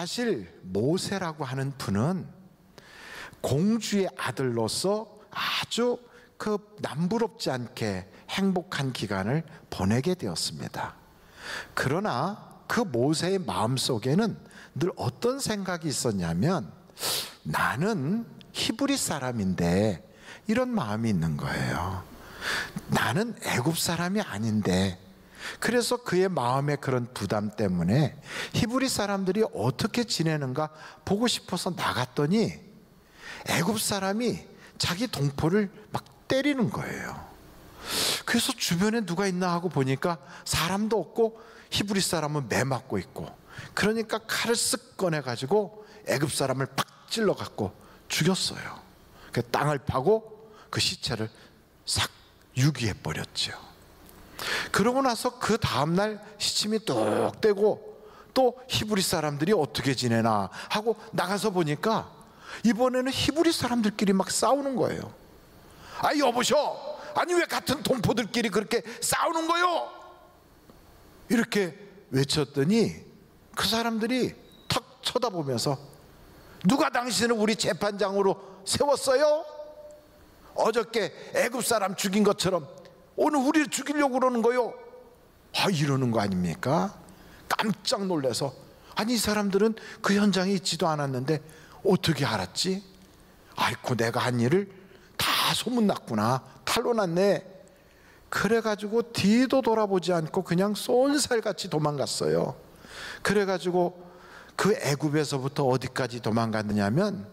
사실 모세라고 하는 분은 공주의 아들로서 아주 남부럽지 않게 행복한 기간을 보내게 되었습니다. 그러나 그 모세의 마음속에는 늘 어떤 생각이 있었냐면, 나는 히브리 사람인데 이런 마음이 있는 거예요. 나는 애굽 사람이 아닌데. 그래서 그의 마음의 그런 부담 때문에 히브리 사람들이 어떻게 지내는가 보고 싶어서 나갔더니 애굽 사람이 자기 동포를 막 때리는 거예요. 그래서 주변에 누가 있나 하고 보니까 사람도 없고 히브리 사람은 매 맞고 있고, 그러니까 칼을 쓱 꺼내가지고 애굽 사람을 팍 찔러갖고 죽였어요. 그 땅을 파고 그 시체를 싹 유기해버렸죠. 그러고 나서 그 다음날 시침이 뚝 떼고 또 히브리 사람들이 어떻게 지내나 하고 나가서 보니까 이번에는 히브리 사람들끼리 막 싸우는 거예요. 아, 여보셔, 아니 왜 같은 동포들끼리 그렇게 싸우는 거요? 이렇게 외쳤더니 그 사람들이 탁 쳐다보면서, 누가 당신을 우리 재판장으로 세웠어요? 어저께 애굽 사람 죽인 것처럼 오늘 우리를 죽이려고 그러는 거요? 아, 이러는 거 아닙니까? 깜짝 놀라서, 아니 이 사람들은 그 현장에 있지도 않았는데 어떻게 알았지? 아이고, 내가 한 일을 다 소문났구나, 탈로 났네. 그래가지고 뒤도 돌아보지 않고 그냥 쏜살같이 도망갔어요. 그래가지고 그 애굽에서부터 어디까지 도망갔느냐면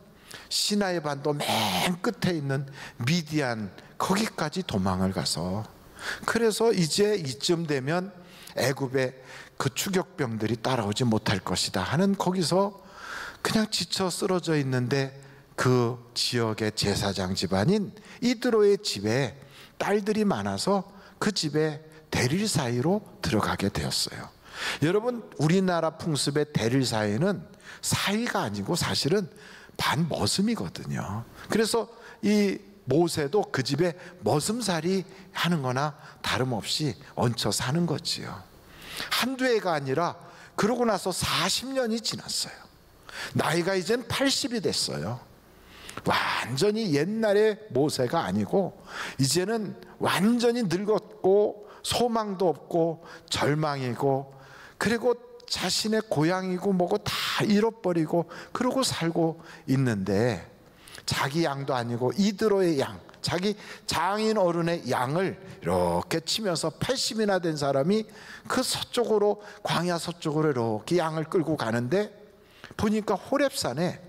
시나이 반도 맨 끝에 있는 미디안, 거기까지 도망을 가서, 그래서 이제 이쯤 되면 애굽의 그 추격병들이 따라오지 못할 것이다 하는, 거기서 그냥 지쳐 쓰러져 있는데 그 지역의 제사장 집안인 이드로의 집에 딸들이 많아서 그 집에 대릴 사이로 들어가게 되었어요. 여러분, 우리나라 풍습의 대릴 사이는 사이가 아니고 사실은 반머슴이거든요. 그래서 이 모세도 그 집에 머슴살이 하는 거나 다름없이 얹혀 사는 거지요. 한두 해가 아니라 그러고 나서 40년이 지났어요. 나이가 이젠 80이 됐어요. 완전히 옛날의 모세가 아니고 이제는 완전히 늙었고 소망도 없고 절망이고, 그리고 자신의 고향이고 뭐고 다 잃어버리고 그러고 살고 있는데, 자기 양도 아니고 이드로의 양, 자기 장인 어른의 양을 이렇게 치면서 80이나 된 사람이 그 서쪽으로, 광야 서쪽으로 이렇게 양을 끌고 가는데, 보니까 호렙산에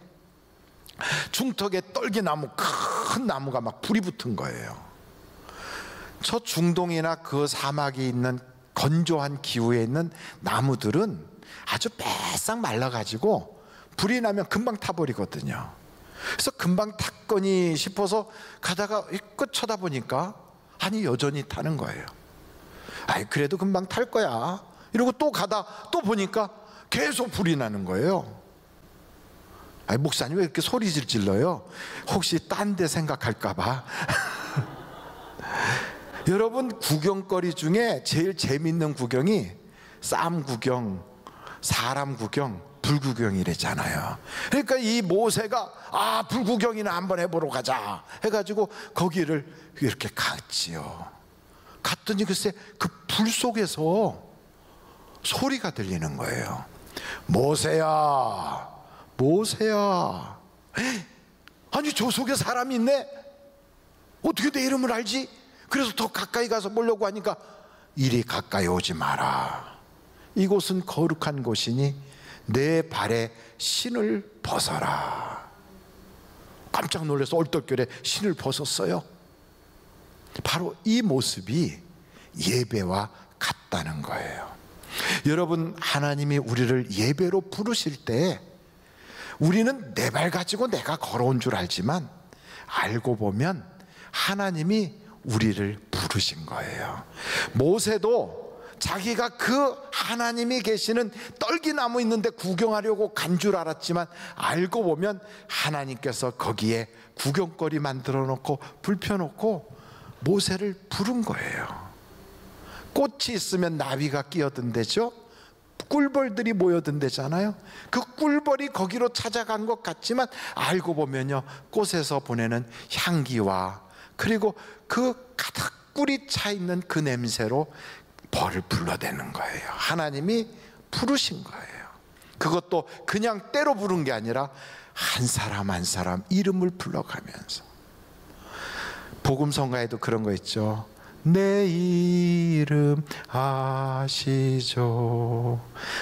중턱에 떨기나무, 큰 나무가 막 불이 붙은 거예요. 저 중동이나 그 사막이 있는 건조한 기후에 있는 나무들은 아주 빼싹 말라가지고 불이 나면 금방 타버리거든요. 그래서 금방 탔거니 싶어서 가다가 끝 쳐다보니까 아니 여전히 타는 거예요. 아이, 그래도 금방 탈 거야 이러고 또 가다 또 보니까 계속 불이 나는 거예요. 아니, 목사님 왜 이렇게 소리 질러요? 혹시 딴 데 생각할까 봐. 여러분, 구경거리 중에 제일 재밌는 구경이 쌈 구경, 사람 구경, 불구경이랬잖아요. 그러니까 이 모세가 불구경이나 한번 해보러 가자 해가지고 거기를 이렇게 갔지요. 갔더니 글쎄 그 불 속에서 소리가 들리는 거예요. 모세야, 모세야. 아니, 저 속에 사람이 있네? 어떻게 내 이름을 알지? 그래서 더 가까이 가서 보려고 하니까, 이리 가까이 오지 마라. 이곳은 거룩한 곳이니 내 발에 신을 벗어라. 깜짝 놀라서 얼떨결에 신을 벗었어요. 바로 이 모습이 예배와 같다는 거예요. 여러분, 하나님이 우리를 예배로 부르실 때 우리는 내 발 가지고 내가 걸어온 줄 알지만, 알고 보면 하나님이 우리를 부르신 거예요. 모세도 자기가 그 하나님이 계시는 떨기나무 있는데 구경하려고 간 줄 알았지만, 알고 보면 하나님께서 거기에 구경거리 만들어 놓고 불 펴놓고 모세를 부른 거예요. 꽃이 있으면 나비가 끼어든대죠. 꿀벌들이 모여든대잖아요. 그 꿀벌이 거기로 찾아간 것 같지만 알고 보면요, 꽃에서 보내는 향기와 그리고 그 가득 꿀이 차 있는 그 냄새로 벌을 불러대는 거예요. 하나님이 부르신 거예요. 그것도 그냥 때로 부른 게 아니라 한 사람 한 사람 이름을 불러가면서. 복음성가에도 그런 거 있죠. 내 이름 아시죠?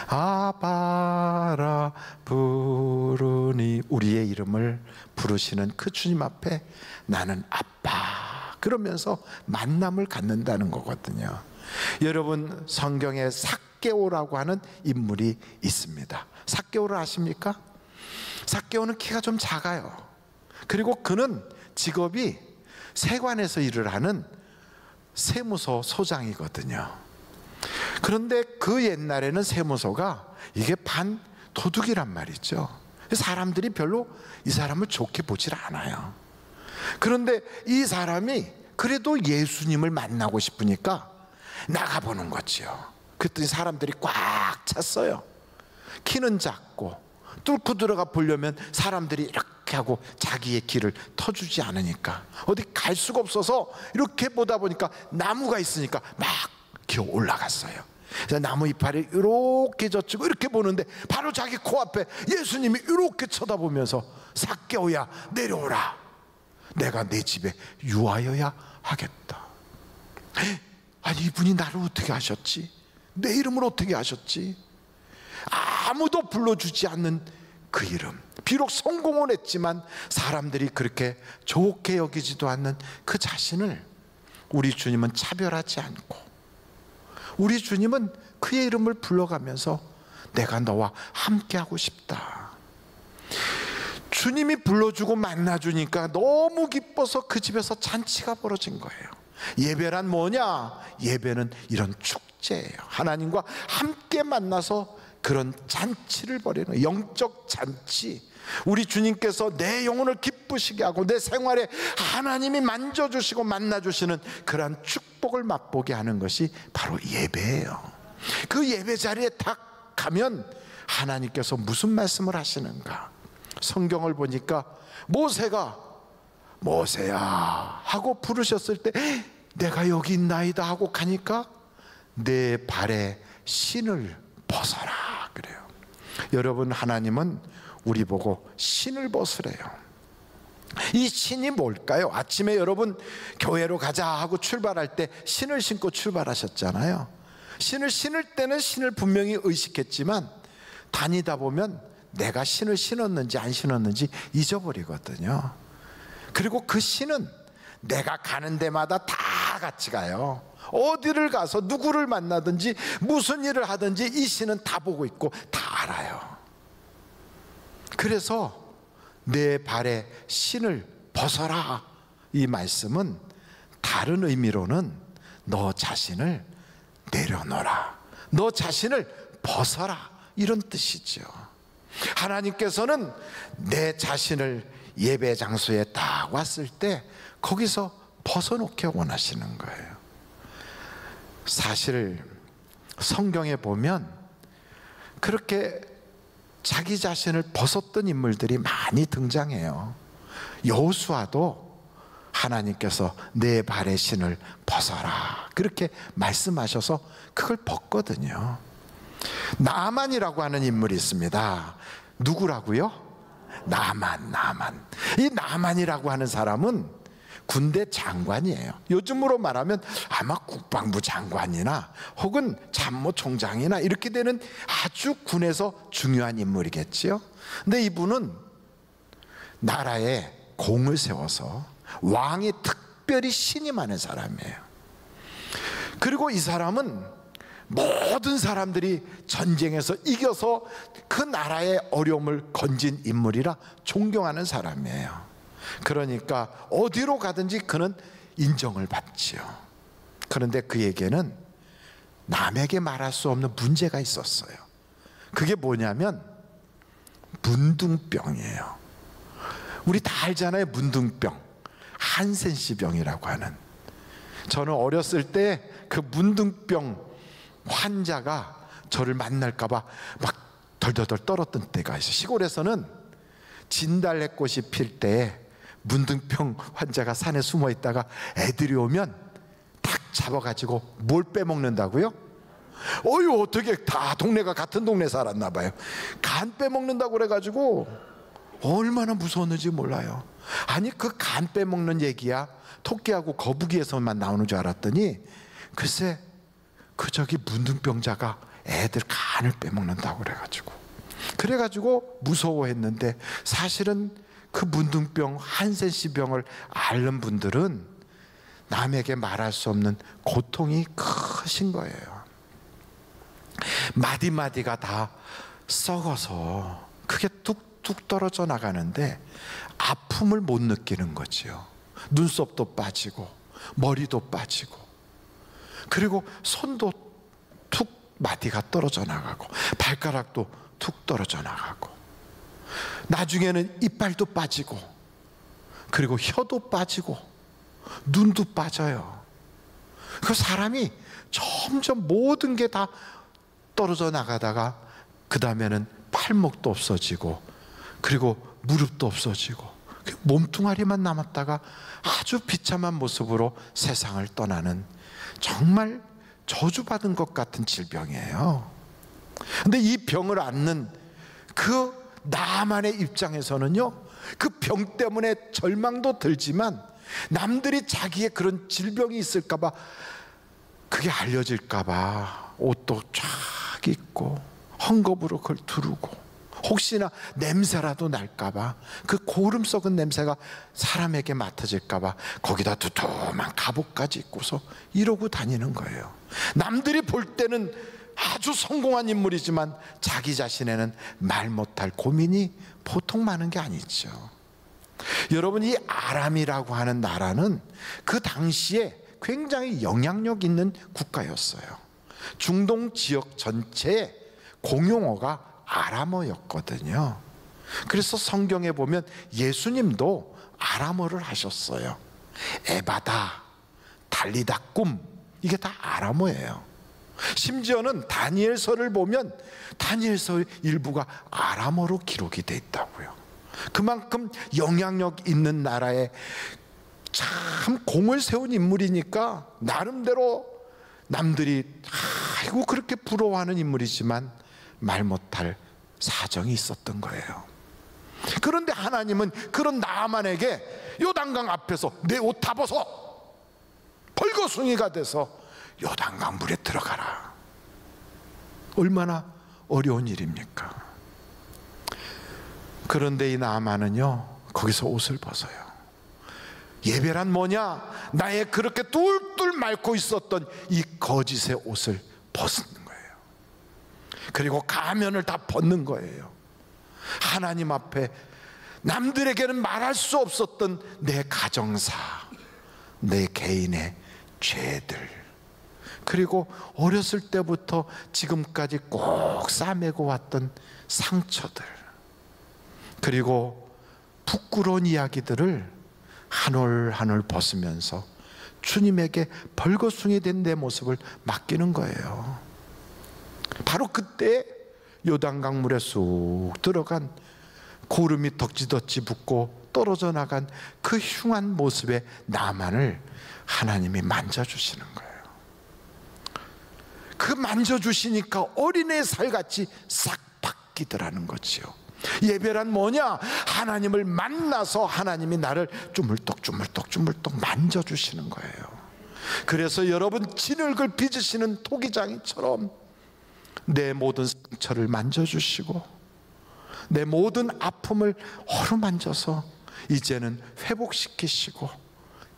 아바라 부르니. 우리의 이름을 부르시는 그 주님 앞에 나는 아빠 그러면서 만남을 갖는다는 거거든요. 여러분, 성경에 삭개오라고 하는 인물이 있습니다. 삭개오를 아십니까? 삭개오는 키가 좀 작아요. 그리고 그는 직업이 세관에서 일을 하는 세무서 소장이거든요. 그런데 그 옛날에는 세무서가 이게 반도둑이란 말이죠. 사람들이 별로 이 사람을 좋게 보질 않아요. 그런데 이 사람이 그래도 예수님을 만나고 싶으니까 나가보는 거지요. 그랬더니 사람들이 꽉 찼어요. 키는 작고 뚫고 들어가 보려면 사람들이 이렇게 하고 자기의 길을 터주지 않으니까 어디 갈 수가 없어서 이렇게 보다 보니까 나무가 있으니까 막 기어 올라갔어요. 그래서 나무 이파리 이렇게 젖히고 이렇게 보는데 바로 자기 코앞에 예수님이 이렇게 쳐다보면서 삭개오야 내려오라. 내가 내 집에 유하여야 하겠다. 아니, 이분이 나를 어떻게 아셨지? 내 이름을 어떻게 아셨지? 아무도 불러주지 않는 그 이름, 비록 성공은 했지만 사람들이 그렇게 좋게 여기지도 않는 그 자신을 우리 주님은 차별하지 않고, 우리 주님은 그의 이름을 불러가면서 내가 너와 함께하고 싶다. 주님이 불러주고 만나주니까 너무 기뻐서 그 집에서 잔치가 벌어진 거예요. 예배란 뭐냐? 예배는 이런 축제예요. 하나님과 함께 만나서 그런 잔치를 벌이는 영적 잔치. 우리 주님께서 내 영혼을 기쁘시게 하고 내 생활에 하나님이 만져주시고 만나주시는 그러한 축복을 맛보게 하는 것이 바로 예배예요. 그 예배 자리에 딱 가면 하나님께서 무슨 말씀을 하시는가? 성경을 보니까 모세가 모세야 하고 부르셨을 때 내가 여기 있나이다 하고 가니까 내 발에 신을 벗어라 그래요. 여러분, 하나님은 우리 보고 신을 벗으래요. 이 신이 뭘까요? 아침에 여러분 교회로 가자 하고 출발할 때 신을 신고 출발하셨잖아요. 신을 신을 때는 신을 분명히 의식했지만 다니다 보면 내가 신을 신었는지 안 신었는지 잊어버리거든요. 그리고 그 신은 내가 가는 데마다 다 같이 가요. 어디를 가서 누구를 만나든지 무슨 일을 하든지 이 신은 다 보고 있고 다 알아요. 그래서 내 발에 신을 벗어라, 이 말씀은 다른 의미로는 너 자신을 내려놓아라, 너 자신을 벗어라, 이런 뜻이죠. 하나님께서는 내 자신을 예배 장소에 딱 왔을 때 거기서 벗어놓기 원하시는 거예요. 사실 성경에 보면 그렇게 자기 자신을 벗었던 인물들이 많이 등장해요. 여호수아도 하나님께서 내 발의 신을 벗어라 그렇게 말씀하셔서 그걸 벗거든요. 나만이라고 하는 인물이 있습니다. 누구라고요? 나만. 이 나만이라고 하는 사람은 군대 장관이에요. 요즘으로 말하면 아마 국방부 장관이나 혹은 참모총장이나 이렇게 되는 아주 군에서 중요한 인물이겠지요. 근데 이분은 나라에 공을 세워서 왕이 특별히 신임하는 사람이에요. 그리고 이 사람은 모든 사람들이 전쟁에서 이겨서 그 나라의 어려움을 건진 인물이라 존경하는 사람이에요. 그러니까 어디로 가든지 그는 인정을 받지요. 그런데 그에게는 남에게 말할 수 없는 문제가 있었어요. 그게 뭐냐면 문둥병이에요. 우리 다 알잖아요. 문둥병, 한센시병이라고 하는. 저는 어렸을 때 그 문둥병 환자가 저를 만날까봐 막 덜덜덜 떨었던 때가 있어요. 시골에서는 진달래꽃이 필 때 문둥병 환자가 산에 숨어 있다가 애들이 오면 딱 잡아가지고 뭘 빼먹는다고요? 어휴, 어떻게 다 동네가 같은 동네 살았나 봐요. 간 빼먹는다고 그래가지고 얼마나 무서웠는지 몰라요. 아니, 그 간 빼먹는 얘기야 토끼하고 거북이에서만 나오는 줄 알았더니 글쎄 그 저기 문둥병자가 애들 간을 빼먹는다고 그래가지고 무서워했는데, 사실은 그 문둥병 한센시병을 앓는 분들은 남에게 말할 수 없는 고통이 크신 거예요. 마디마디가 다 썩어서 그게 뚝뚝 떨어져 나가는데 아픔을 못 느끼는 거지요. 눈썹도 빠지고 머리도 빠지고, 그리고 손도 툭 마디가 떨어져 나가고 발가락도 툭 떨어져 나가고, 나중에는 이빨도 빠지고, 그리고 혀도 빠지고 눈도 빠져요. 그 사람이 점점 모든 게 다 떨어져 나가다가 그 다음에는 팔목도 없어지고, 그리고 무릎도 없어지고, 몸뚱아리만 남았다가 아주 비참한 모습으로 세상을 떠나는 정말 저주받은 것 같은 질병이에요. 근데 이 병을 앓는 그 나만의 입장에서는요, 그 병 때문에 절망도 들지만 남들이 자기의 그런 질병이 있을까봐, 그게 알려질까봐 옷도 쫙 입고 헝겊으로 그걸 두르고, 혹시나 냄새라도 날까봐, 그 고름 썩은 냄새가 사람에게 맡아질까봐 거기다 두툼한 갑옷까지 입고서 이러고 다니는 거예요. 남들이 볼 때는 아주 성공한 인물이지만 자기 자신에는 말 못할 고민이 보통 많은 게 아니죠. 여러분, 이 아람이라고 하는 나라는 그 당시에 굉장히 영향력 있는 국가였어요. 중동 지역 전체의 공용어가 아람어였거든요. 그래서 성경에 보면 예수님도 아람어를 하셨어요. 에바다, 달리다, 꿈, 이게 다 아람어예요. 심지어는 다니엘서를 보면 다니엘서 일부가 아람어로 기록이 돼 있다고요. 그만큼 영향력 있는 나라에 참 공을 세운 인물이니까 나름대로 남들이 아이고 그렇게 부러워하는 인물이지만 말 못할 사정이 있었던 거예요. 그런데 하나님은 그런 나만에게 요단강 앞에서 내 옷 다 벗어 벌거숭이가 돼서 요단강 물에 들어가라. 얼마나 어려운 일입니까? 그런데 이 나만은요, 거기서 옷을 벗어요. 예배란 뭐냐? 나의 그렇게 뚫뚫 말고 있었던 이 거짓의 옷을 벗는 거예요. 그리고 가면을 다 벗는 거예요. 하나님 앞에 남들에게는 말할 수 없었던 내 가정사, 내 개인의 죄들, 그리고 어렸을 때부터 지금까지 꼭 싸매고 왔던 상처들, 그리고 부끄러운 이야기들을 한 올 한 올 벗으면서 주님에게 벌거숭이 된 내 모습을 맡기는 거예요. 바로 그때 요단강 물에 쑥 들어간 고름이 덕지덕지 붙고 떨어져 나간 그 흉한 모습의 나만을 하나님이 만져주시는 거예요. 그 만져주시니까 어린애 살같이 싹 바뀌더라는 거지요. 예배란 뭐냐? 하나님을 만나서 하나님이 나를 주물떡 만져주시는 거예요. 그래서 여러분, 진흙을 빚으시는 토기장이처럼 내 모든 상처를 만져주시고 내 모든 아픔을 어루만져서 이제는 회복시키시고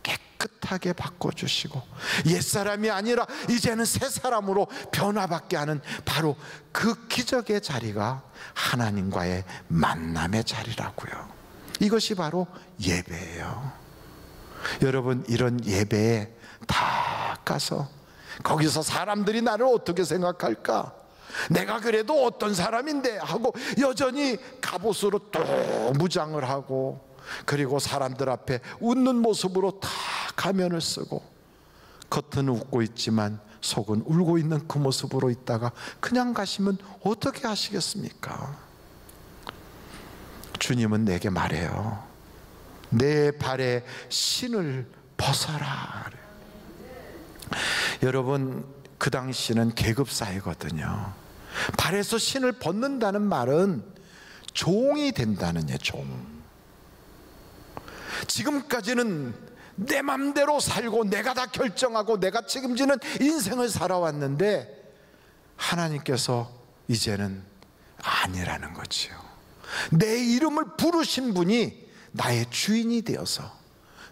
깨끗하게 바꿔주시고 옛사람이 아니라 이제는 새 사람으로 변화받게 하는 바로 그 기적의 자리가 하나님과의 만남의 자리라고요. 이것이 바로 예배예요. 여러분, 이런 예배에 다 가서 거기서 사람들이 나를 어떻게 생각할까? 내가 그래도 어떤 사람인데 하고 여전히 갑옷으로 또 무장을 하고, 그리고 사람들 앞에 웃는 모습으로 다 가면을 쓰고 겉은 웃고 있지만 속은 울고 있는 그 모습으로 있다가 그냥 가시면 어떻게 하시겠습니까? 주님은 내게 말해요. 내 발에 신을 벗어라. 여러분, 그 당시는 계급 사회거든요. 발에서 신을 벗는다는 말은 종이 된다는 얘, 종. 지금까지는 내 맘대로 살고 내가 다 결정하고 내가 책임지는 인생을 살아왔는데 하나님께서 이제는 아니라는 거지요. 내 이름을 부르신 분이 나의 주인이 되어서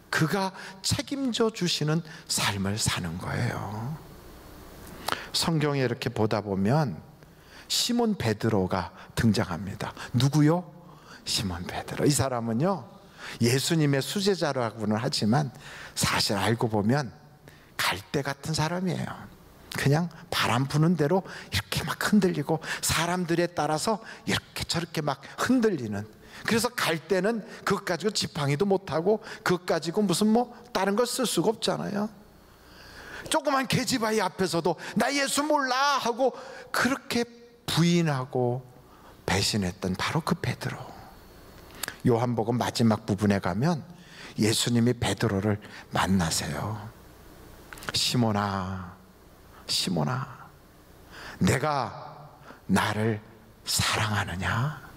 그가 책임져 주시는 삶을 사는 거예요. 성경에 이렇게 보다 보면 시몬 베드로가 등장합니다. 누구요? 시몬 베드로. 이 사람은요, 예수님의 수제자라고는 하지만 사실 알고 보면 갈대 같은 사람이에요. 그냥 바람 부는 대로 이렇게 막 흔들리고 사람들에 따라서 이렇게 저렇게 막 흔들리는. 그래서 갈대는 그것 가지고 지팡이도 못하고 그것 가지고 무슨 뭐 다른 걸 쓸 수가 없잖아요. 조그만 계집아이 앞에서도 나 예수 몰라 하고 그렇게 부인하고 배신했던 바로 그 베드로. 요한복음 마지막 부분에 가면 예수님이 베드로를 만나세요. 시몬아, 시몬아, 내가 나를 사랑하느냐?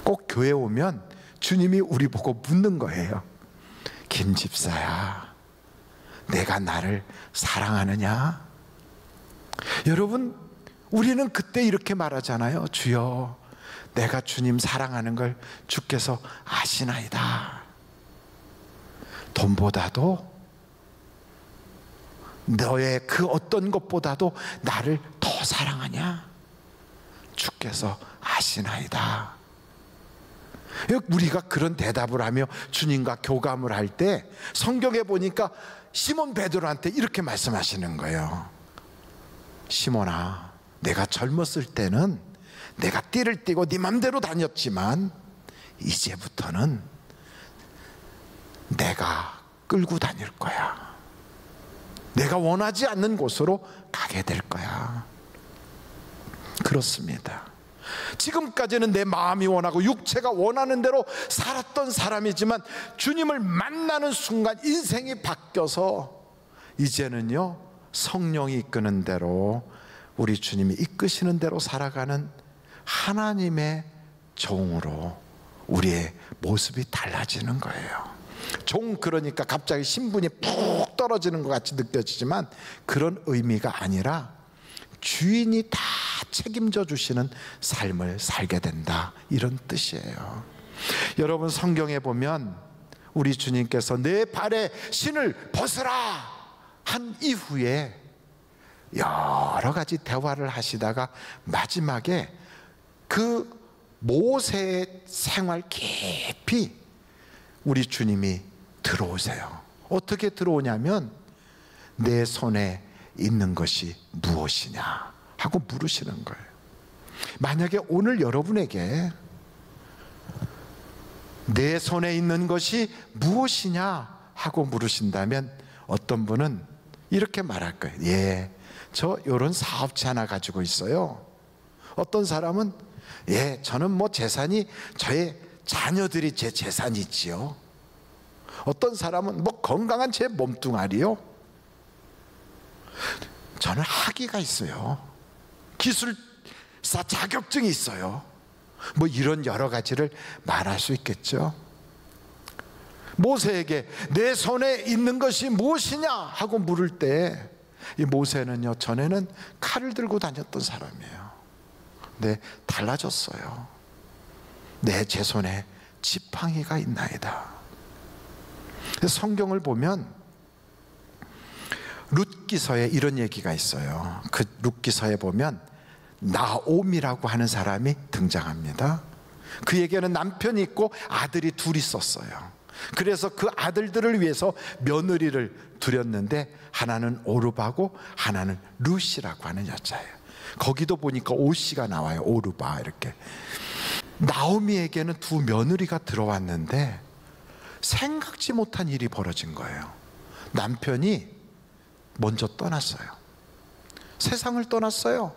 꼭 교회 오면 주님이 우리 보고 묻는 거예요. 김 집사야, 내가 나를 사랑하느냐? 여러분, 우리는 그때 이렇게 말하잖아요. 주여, 내가 주님 사랑하는 걸 주께서 아시나이다. 돈보다도 너의 그 어떤 것보다도 나를 더 사랑하냐? 주께서 아시나이다. 우리가 그런 대답을 하며 주님과 교감을 할 때 성경에 보니까 시몬 베드로한테 이렇게 말씀하시는 거예요. 시몬아, 내가 젊었을 때는 내가 띠를 띠고 네 맘대로 다녔지만 이제부터는 내가 끌고 다닐 거야. 내가 원하지 않는 곳으로 가게 될 거야. 그렇습니다. 지금까지는 내 마음이 원하고 육체가 원하는 대로 살았던 사람이지만 주님을 만나는 순간 인생이 바뀌어서 이제는요, 성령이 이끄는 대로 우리 주님이 이끄시는 대로 살아가는 하나님의 종으로 우리의 모습이 달라지는 거예요. 종, 그러니까 갑자기 신분이 푹 떨어지는 것 같이 느껴지지만 그런 의미가 아니라 주인이 다 책임져 주시는 삶을 살게 된다, 이런 뜻이에요. 여러분, 성경에 보면 우리 주님께서 내 발에 신을 벗으라 한 이후에 여러 가지 대화를 하시다가 마지막에 그 모세의 생활 깊이 우리 주님이 들어오세요. 어떻게 들어오냐면 내 손에 있는 것이 무엇이냐 하고 물으시는 거예요. 만약에 오늘 여러분에게 내 손에 있는 것이 무엇이냐 하고 물으신다면 어떤 분은 이렇게 말할 거예요. 예, 저 이런 사업체 하나 가지고 있어요. 어떤 사람은 예, 저는 뭐 재산이 저의 자녀들이 제 재산이지요. 어떤 사람은 뭐 건강한 제 몸뚱아리요. 저는 학위가 있어요. 기술사 자격증이 있어요. 뭐 이런 여러 가지를 말할 수 있겠죠. 모세에게 내 손에 있는 것이 무엇이냐 하고 물을 때 이 모세는요, 전에는 칼을 들고 다녔던 사람이에요. 근데 달라졌어요. 제 손에 지팡이가 있나이다. 성경을 보면 룻기서에 이런 얘기가 있어요. 그 룻기서에 보면 나옴이라고 하는 사람이 등장합니다. 그에게는 남편이 있고 아들이 둘 있었어요. 그래서 그 아들들을 위해서 며느리를 두렸는데 하나는 오르바고 하나는 룻이라고 하는 여자예요. 거기도 보니까 오씨가 나와요. 오르바 이렇게. 나오미에게는 두 며느리가 들어왔는데 생각지 못한 일이 벌어진 거예요. 남편이 먼저 떠났어요. 세상을 떠났어요.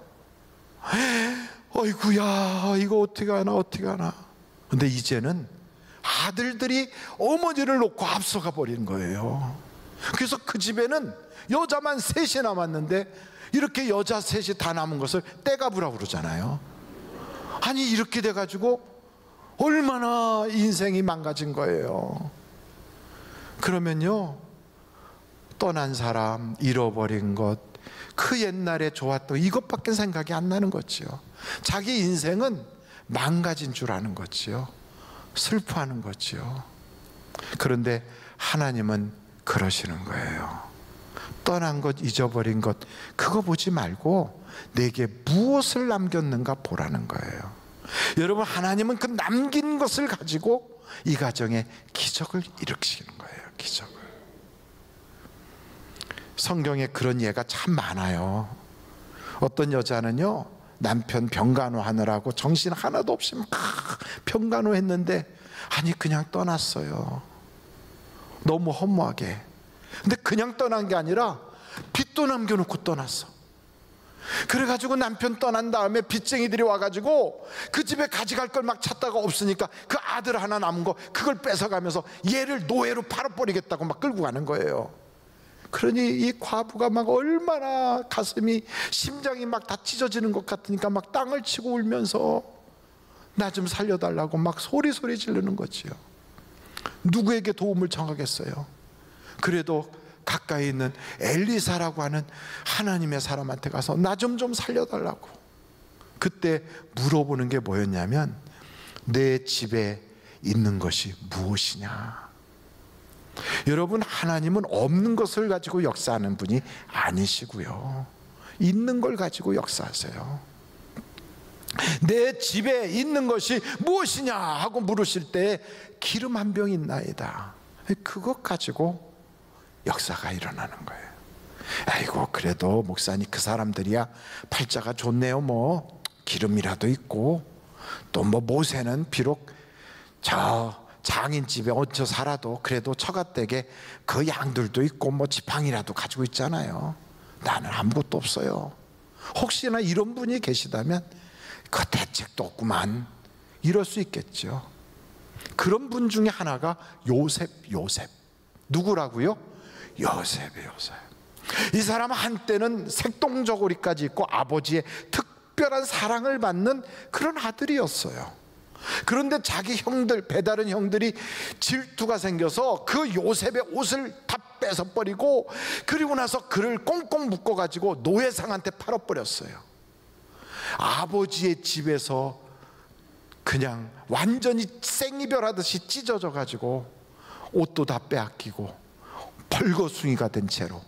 어이구야, 이거 어떻게 하나 어떻게 하나. 근데 이제는 아들들이 어머니를 놓고 앞서가 버린 거예요. 그래서 그 집에는 여자만 셋이 남았는데, 이렇게 여자 셋이 다 남은 것을 떼가부라 그러잖아요. 아니, 이렇게 돼가지고 얼마나 인생이 망가진 거예요. 그러면요, 떠난 사람, 잃어버린 것, 그 옛날에 좋았던 이것밖에 생각이 안 나는 거지요. 자기 인생은 망가진 줄 아는 거지요. 슬퍼하는 거지요. 그런데 하나님은 그러시는 거예요. 떠난 것, 잊어버린 것, 그거 보지 말고 내게 무엇을 남겼는가 보라는 거예요. 여러분, 하나님은 그 남긴 것을 가지고 이 가정에 기적을 일으키시는 거예요. 기적을. 성경에 그런 예가 참 많아요. 어떤 여자는요, 남편 병간호 하느라고 정신 하나도 없이 막 병간호 했는데, 아니 그냥 떠났어요. 너무 허무하게. 근데 그냥 떠난 게 아니라 빚도 남겨놓고 떠났어. 그래가지고 남편 떠난 다음에 빚쟁이들이 와가지고 그 집에 가져갈 걸 막 찾다가 없으니까 그 아들 하나 남은 거 그걸 뺏어가면서 얘를 노예로 팔아버리겠다고 막 끌고 가는 거예요. 그러니 이 과부가 막 얼마나 가슴이, 심장이 막 다 찢어지는 것 같으니까 막 땅을 치고 울면서 나 좀 살려달라고 막 소리 지르는 거지요. 누구에게 도움을 청하겠어요? 그래도 가까이 있는 엘리사라고 하는 하나님의 사람한테 가서 나 좀 살려달라고. 그때 물어보는 게 뭐였냐면, 내 집에 있는 것이 무엇이냐. 여러분, 하나님은 없는 것을 가지고 역사하는 분이 아니시고요, 있는 걸 가지고 역사하세요. 내 집에 있는 것이 무엇이냐 하고 물으실 때 기름 한 병 있나이다. 그것 가지고 역사가 일어나는 거예요. 아이고, 그래도 목사님 그 사람들이야 팔자가 좋네요. 뭐 기름이라도 있고, 또 뭐 모세는 비록 저 장인집에 얹혀 살아도 그래도 처갓댁에 그 양들도 있고 뭐 지팡이라도 가지고 있잖아요. 나는 아무것도 없어요. 혹시나 이런 분이 계시다면 그 대책도 없구만, 이럴 수 있겠죠. 그런 분 중에 하나가 요셉. 누구라고요? 요셉이에요. 이 사람은 한때는 색동저고리까지 있고 아버지의 특별한 사랑을 받는 그런 아들이었어요. 그런데 자기 형들, 배다른 형들이 질투가 생겨서 그 요셉의 옷을 다 뺏어버리고, 그리고 나서 그를 꽁꽁 묶어가지고 노예상한테 팔아버렸어요. 아버지의 집에서 그냥 완전히 생이별하듯이 찢어져가지고 옷도 다 빼앗기고 벌거숭이가 된 채로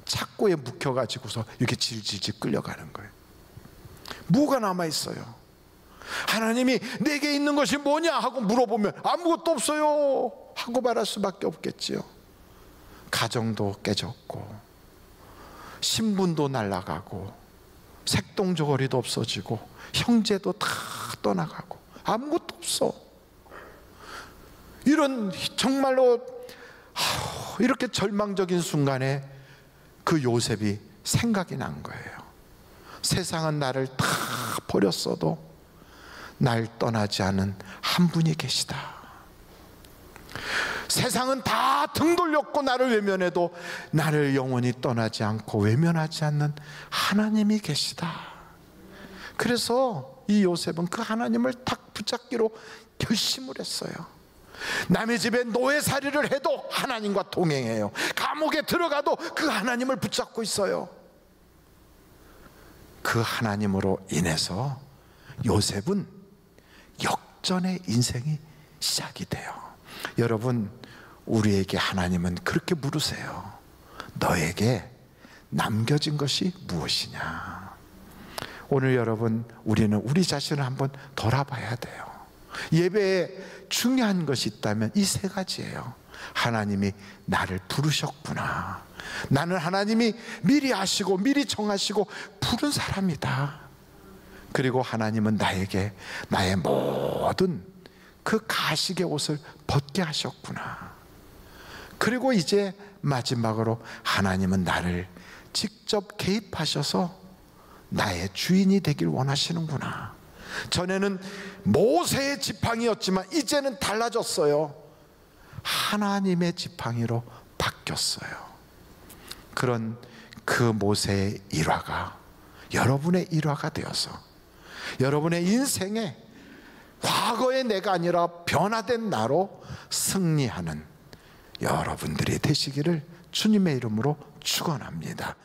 착고에 묵혀가지고서 이렇게 질질질 끌려가는 거예요. 뭐가 남아있어요? 하나님이 내게 있는 것이 뭐냐 하고 물어보면 아무것도 없어요 하고 말할 수밖에 없겠지요. 가정도 깨졌고, 신분도 날아가고, 색동저고리도 없어지고, 형제도 다 떠나가고, 아무것도 없어. 이런 정말로 이렇게 절망적인 순간에 그 요셉이 생각이 난 거예요. 세상은 나를 다 버렸어도 날 떠나지 않은 한 분이 계시다. 세상은 다 등 돌렸고 나를 외면해도 나를 영원히 떠나지 않고 외면하지 않는 하나님이 계시다. 그래서 이 요셉은 그 하나님을 탁 붙잡기로 결심을 했어요. 남의 집에 노예살이를 해도 하나님과 동행해요. 감옥에 들어가도 그 하나님을 붙잡고 있어요. 그 하나님으로 인해서 요셉은 역전의 인생이 시작이 돼요. 여러분, 우리에게 하나님은 그렇게 물으세요. 너에게 남겨진 것이 무엇이냐. 오늘 여러분, 우리는 우리 자신을 한번 돌아봐야 돼요. 예배에 중요한 것이 있다면 이 세 가지예요. 하나님이 나를 부르셨구나. 나는 하나님이 미리 아시고 미리 정하시고 부른 사람이다. 그리고 하나님은 나에게 나의 모든 그 가식의 옷을 벗게 하셨구나. 그리고 이제 마지막으로 하나님은 나를 직접 개입하셔서 나의 주인이 되길 원하시는구나. 전에는 모세의 지팡이였지만 이제는 달라졌어요. 하나님의 지팡이로 바뀌었어요. 그런 그 모세의 일화가 여러분의 일화가 되어서 여러분의 인생에 과거의 내가 아니라 변화된 나로 승리하는 여러분들이 되시기를 주님의 이름으로 축원합니다.